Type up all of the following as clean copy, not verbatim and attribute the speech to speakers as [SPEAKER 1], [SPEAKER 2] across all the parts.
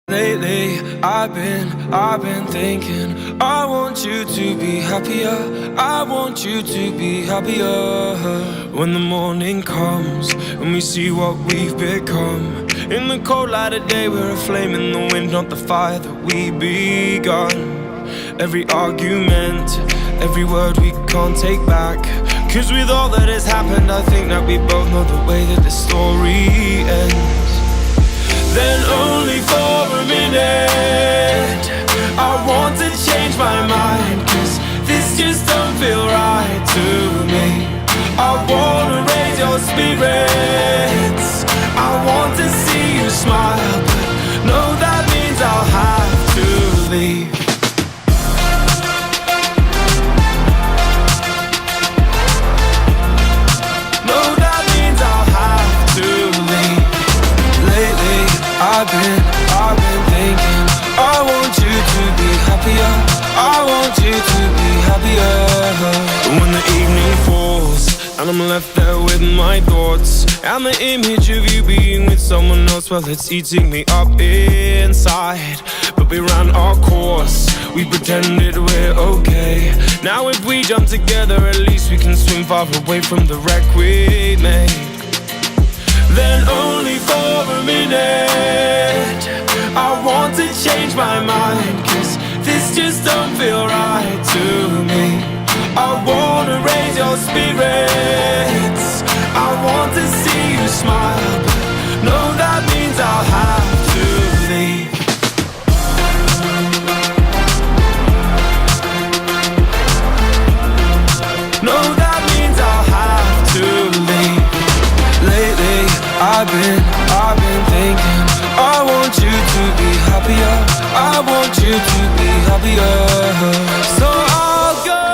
[SPEAKER 1] Lately, I've been thinking I want you to be happier. I want you to be happier. When the morning comes and we see what we've become. In the cold light of day, we're a flame in the wind, not the fire that we begun. Every argument, every word we can't take back. Cause with all that has happened, I think that we both know the way that the story ends. Then only for a minute I want to change my mind, cause this just don't feel right to me. I wanna raise your spirits, I want to see you smile, but no, that means I'll have to leave. No, that means I'll have to leave. Lately, I've been thinking I want you to be happier. I want you to be happier. When the evening falls and I'm left there with my thoughts, and the image of you being with someone else, well, it's eating me up inside. But we ran our course, we pretended we're okay. Now if we jump together, at least we can swim far away from the wreck we made. Then only for a minute I want to change my mind, cause this just don't feel right to me. I wanna raise your spirits, I want to see you smile, but no, that means I'll have to leave. No, that means I'll have to leave. Lately, I've been thinking I want you to be happier. I want you to be happier. So I'll go,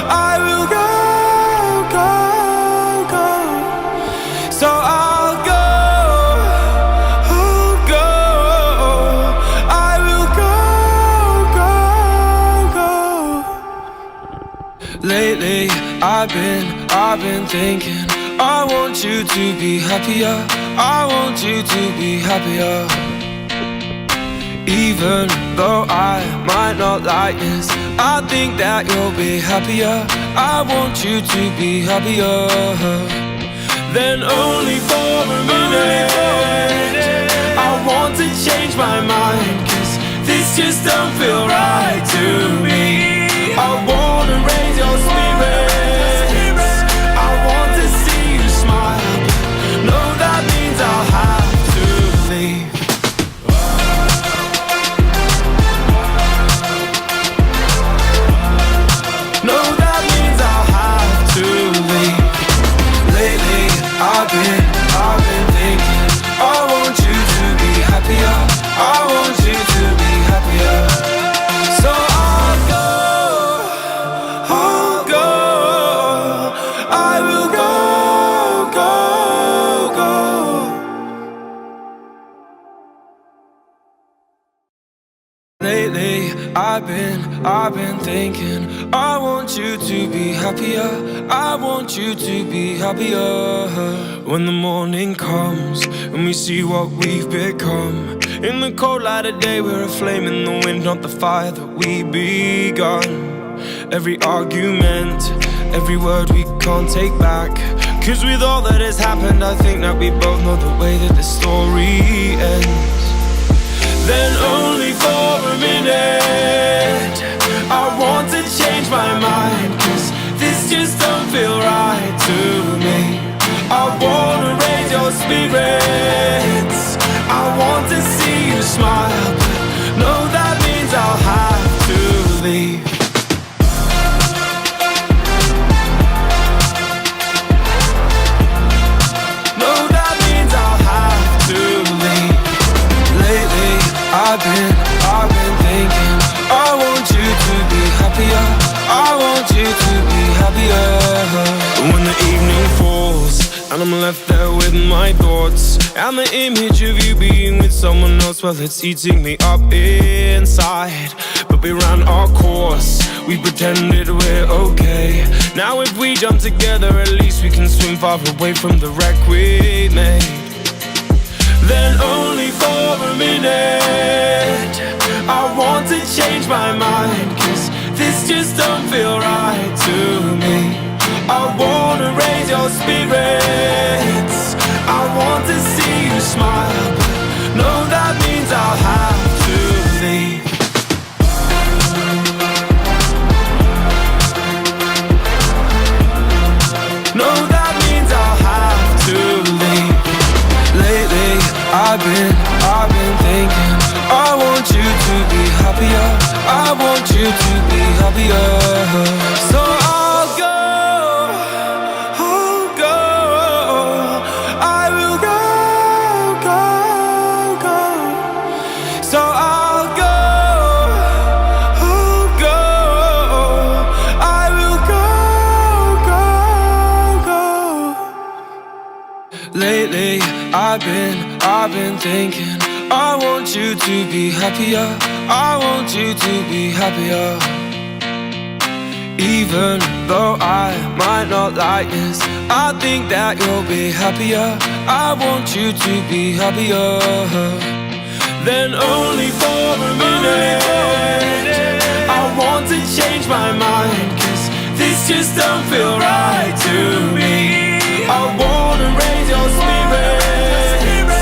[SPEAKER 1] I will go. So I'll go, I will go. Lately, I've been thinking I want you to be happier. I want you to be happier. Even though I might not like this, I think that you'll be happier. I want you to be happier. Then only for a minute I want to change my mind, cause this just don't feel right to me. I wanna raise your spirits, I want to see you smile, no, that means I'll have to leave. No, that means I'll have to leave. Lately, I've been thinking I want you to be happier. I want you to be happier. So I'll go, I will go. Lately, I've been thinking I want you to be happier. I want you to be happier. When the morning comes and we see what we've become. In the cold light of day, we're a flame in the wind, not the fire that we begun. Every argument, every word we can't take back. Cause with all that has happened, I think that we both know the way that the story ends. Then only for a minute I want to change my mind, cause this just don't feel right to me. I wanna raise your spirits, I want to see you smile, but no, that means I'll have to leave. No, that means I'll have to leave. Lately, I've been thinking I want you to be happier. I want you to be happier. When the evening falls and I'm left there with my thoughts, and the image of you being with someone else, well, it's eating me up inside. But we ran our course, we pretended we're okay. Now if we jump together, at least we can swim far away from the wreck we made. change my mind, 'cause this just don't feel right to me. I wanna raise your spirits, I want to see you smile, but no, that means I'll have to leave. No, that means I'll have to leave. Lately, I've been thinking, I want you to be happier, I want you to be happier. So I'll go, I will go, go. So I'll go, I will go. Lately, I've been thinking, I want you to be happier, I want you to be happier. Even though I might not like this, I think that you'll be happier, I want you to be happier. Then only for a minute, I want to change my mind, 'cause this just don't feel right to me. I wanna raise your spirits,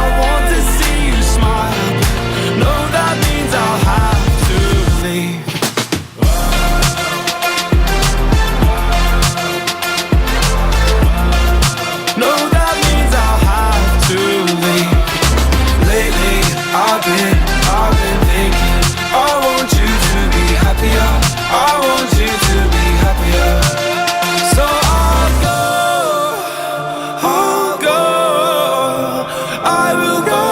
[SPEAKER 1] I want to see you smile, no, that means I'll have to leave. No, that means I'll have to leave. Lately, I've been thinking, I want you to be happier, I want you to be happier. So I'll go, I will go.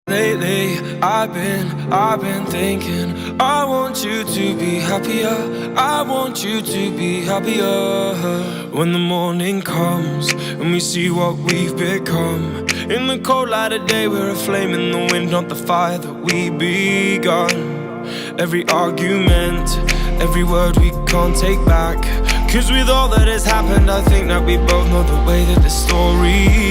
[SPEAKER 1] Lately, I've been thinking, I want you to be happier, I want you to be happier. When the morning comes and we see what we've become, in the cold light of day we're a flame in the wind, not the fire that we begun. Every argument, every word we can't take back, 'cause with all that has happened, I think that we both know the way that the story